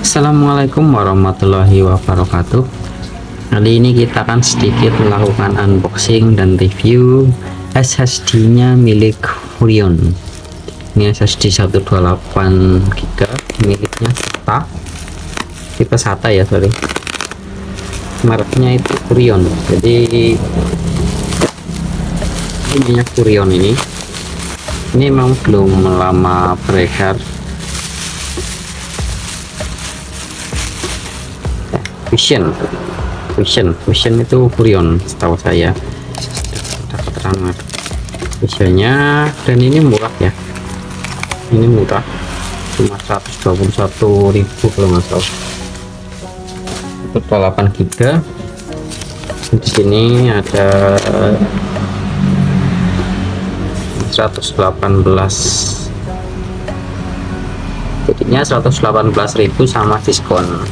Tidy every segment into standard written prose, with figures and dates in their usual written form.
Assalamualaikum warahmatullahi wabarakatuh. Kali ini kita akan sedikit melakukan unboxing dan review SSD nya milik Vurrion. Ini SSD 128GB miliknya SATA, tipe SATA ya, sorry, mereknya itu Vurrion. Jadi ini minyak Vurrion ini memang belum lama beredar. Fusion itu Vurrion setahu saya, ada keterangan Fusionnya, dan ini murah ya, ini murah, cuma 121.000 kalau nggak salah, itu 8GB. Di sini ada 118, jadinya 118.000 sama diskon.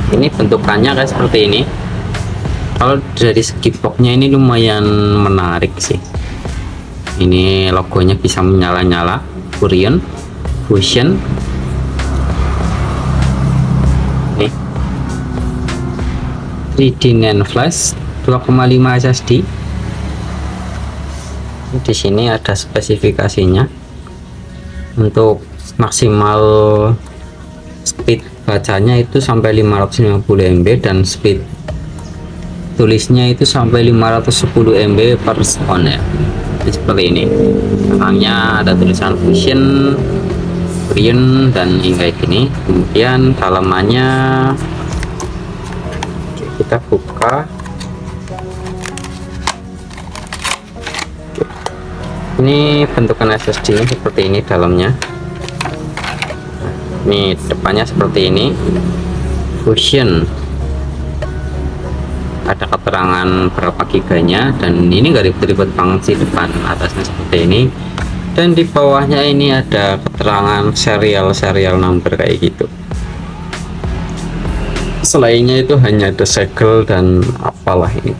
Ini bentukannya kayak seperti ini. Kalau dari segi boxnya ini lumayan menarik sih. Ini logonya bisa menyala-nyala, Vurrion Fusion. Nih 3D NAND flash 2,5 SSD. Di sini ada spesifikasinya. Untuk maksimal speed bacanya itu sampai 550 MB dan speed tulisnya itu sampai 510 MB per second ya. Jadi seperti ini. Belakangnya ada tulisan Fusion, Vurrion, dan kayak gini. Kemudian dalamannya kita buka. Ini bentukan SSD nya seperti ini dalamnya. Ini depannya seperti ini, Fusion, ada keterangan berapa giganya, dan ini nggak ribet-ribet banget sih, depan atasnya seperti ini, dan di bawahnya ini ada keterangan serial number kayak gitu. Selainnya itu hanya ada segel dan apalah, ini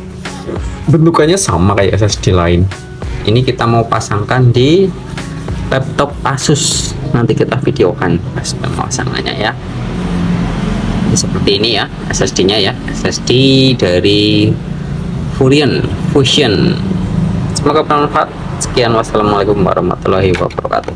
bentukannya sama kayak SSD lain. Ini kita mau pasangkan di laptop Asus, nanti kita videokan pas pemasangannya ya. Ini seperti ini ya SSD nya ya, SSD dari Vurrion Fusion. Semoga bermanfaat. Sekian, wassalamualaikum warahmatullahi wabarakatuh.